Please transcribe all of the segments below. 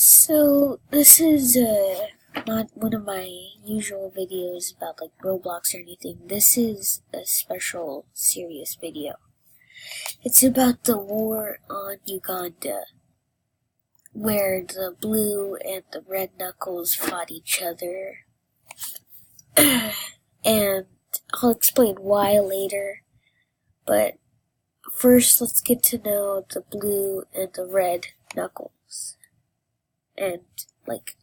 So this is not one of my usual videos about like Roblox or anything. This is a special serious video. It's about the war on Uganda, where the blue and the red knuckles fought each other. And I'll explain why later, but first let's get to know the blue and the red knuckles. And, like,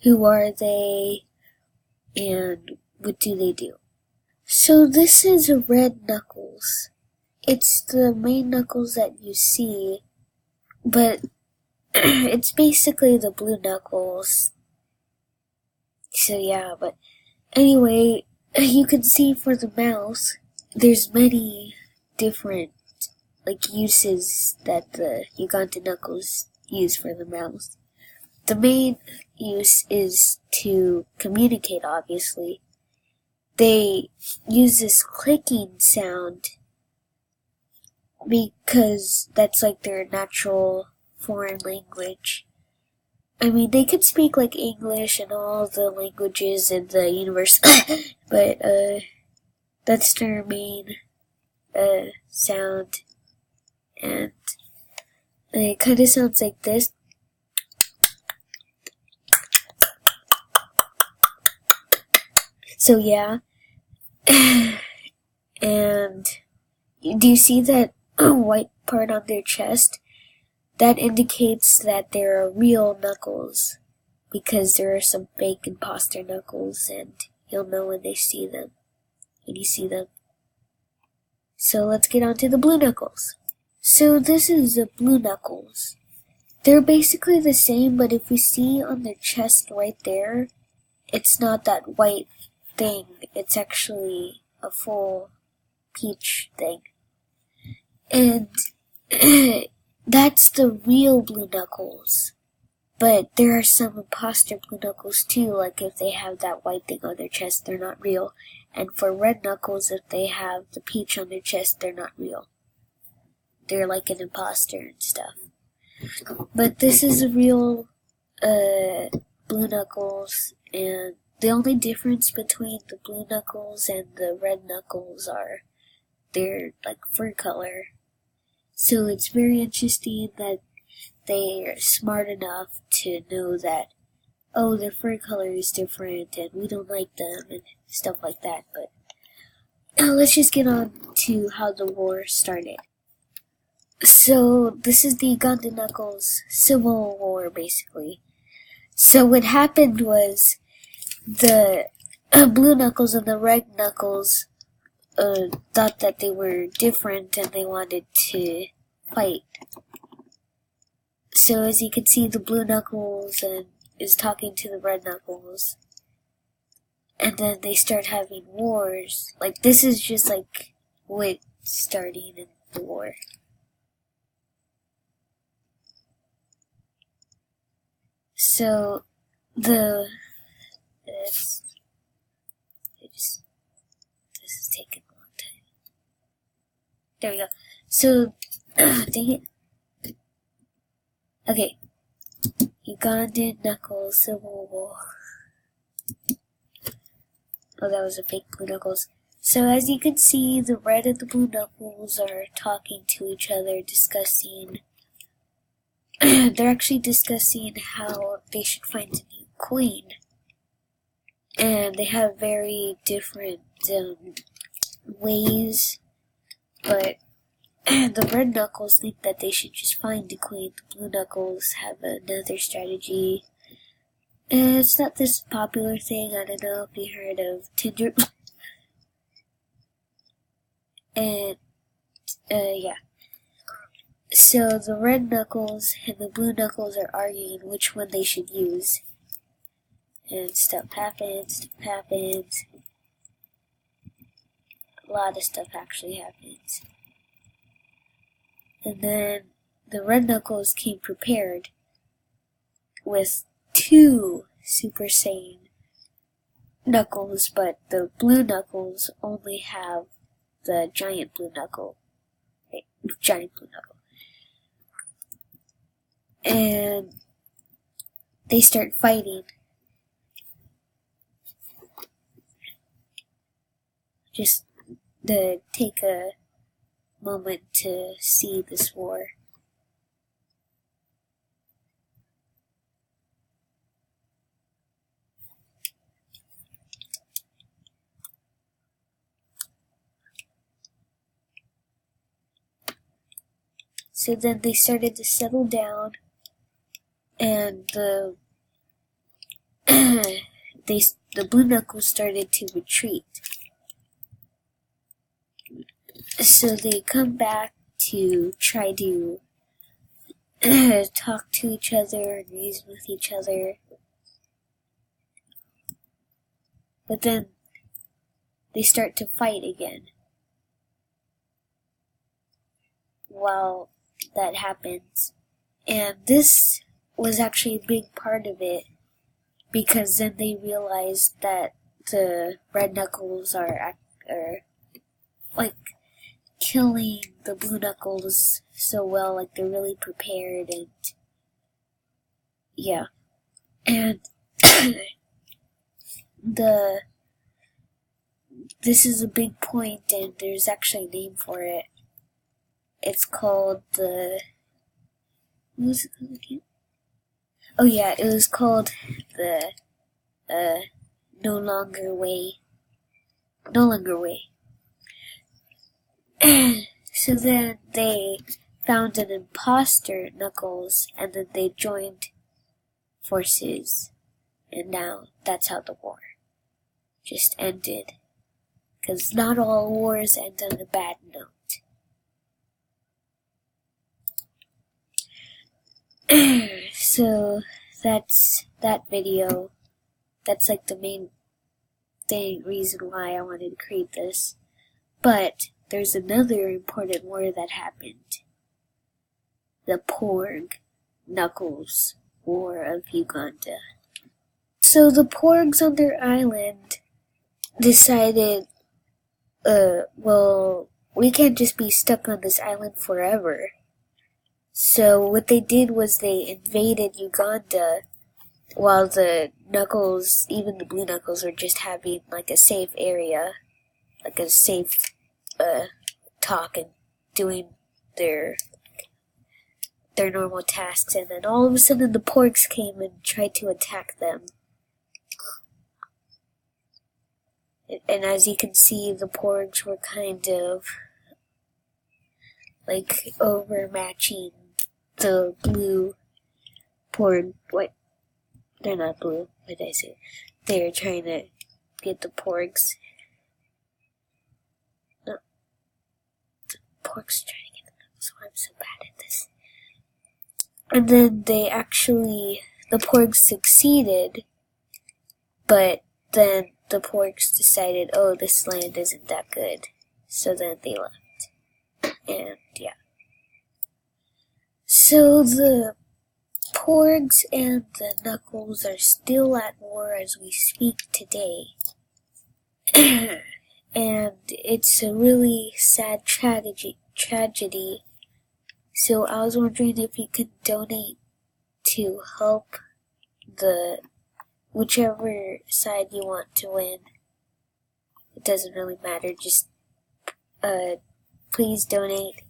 who are they, and what do they do? So this is a red knuckles. It's the main knuckles that you see, but it's basically the blue knuckles. So yeah, but anyway, you can see for the mouse, there's many different, like, uses that the Uganda knuckles use for the mouse. The main use is to communicate, obviously. They use this clicking sound because that's like their natural foreign language. I mean, they could speak like English and all the languages in the universe, but that's their main sound. And it kind of sounds like this. So yeah, and do you see that white part on their chest? That indicates that there are real knuckles, because there are some fake imposter knuckles, and you'll know when you see them. So let's get on to the blue knuckles. So this is the blue knuckles. They're basically the same, but if you see on their chest right there, it's not that white thing, it's actually a full peach thing. And that's the real blue knuckles. But there are some imposter blue knuckles too, like if they have that white thing on their chest, they're not real. And for red knuckles, if they have the peach on their chest, they're not real. They're like an imposter and stuff. But this is a real blue knuckles, and the only difference between the blue knuckles and the red knuckles are their like fur color. So it's very interesting that they are smart enough to know that, oh, their fur color is different and we don't like them and stuff like that. But let's just get on to how the war started. So this is the Uganda Knuckles Civil War, basically. So what happened was the blue knuckles and the red knuckles thought that they were different and they wanted to fight. So as you can see, the blue knuckles is talking to the red knuckles, and then they start having wars. Like, this is just like what starting in the war. So this is taking a long time. There we go. So, dang it. Okay. Ugandan Knuckles Civil War. Oh, that was a fake blue knuckles. So as you can see, the red and the blue knuckles are talking to each other, discussing. They're actually discussing how they should find a new queen. And they have very different ways, but the red knuckles think that they should just find a queen. The blue knuckles have another strategy. And it's not this popular thing. I don't know if you heard of Tinder. And yeah. So the red knuckles and the blue knuckles are arguing which one they should use. And stuff happens. A lot of stuff actually happens. And then the red knuckles came prepared with 2 Super Saiyan knuckles, but the blue knuckles only have the giant blue knuckle. And they start fighting. Just to take a moment to see this war. So then they started to settle down, and the Blue Knuckles started to retreat. So they come back to try to talk to each other and reason with each other. But then they start to fight again. While that happens. And this was actually a big part of it, because then they realized that the Red Knuckles are like killing the Blue Knuckles so well, like they're really prepared, and yeah. And this is a big point, and there's actually a name for it. It's called what was it called again? Oh yeah, it was called the No Longer Way. So then they found an imposter, Knuckles, and then they joined forces, and now that's how the war just ended. Because not all wars end on a bad note. So that's that video. That's like the main reason why I wanted to create this. But there's another important war that happened. The Porg Knuckles War of Uganda. So the Porgs on their island decided, well, we can't just be stuck on this island forever. So what they did was they invaded Uganda while the Knuckles, even the Blue Knuckles, were just having like a safe area, like a safe talk and doing their normal tasks, and then all of a sudden the Porgs came and tried to attack them. And as you can see, the Porgs were kind of like overmatching the blue Porg. What? They're not blue. What did I say? They're trying to get the Porgs. No. The Porgs trying to get them. So I'm so bad at this. And then the Porgs succeeded, but then the Porgs decided, oh, this land isn't that good. So then they left. And yeah. So the Porgs and the Knuckles are still at war as we speak today. And it's a really sad tragedy. So I was wondering if you could donate to help whichever side you want to win. It doesn't really matter, just please donate.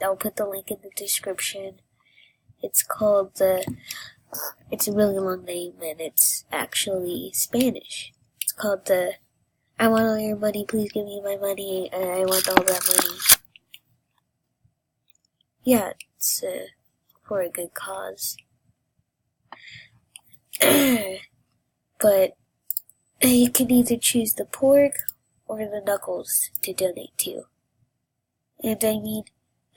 I'll put the link in the description. It's a really long name, and it's actually Spanish. It's called I want all your money, please give me my money, I want all that money. Yeah, it's for a good cause. But you can either choose the Porg or the Knuckles to donate to. And I mean,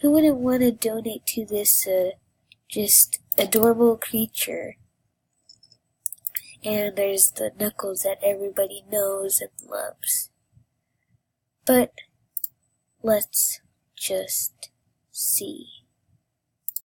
who wouldn't want to donate to this just adorable creature? And there's the Knuckles that everybody knows and loves. But let's just see.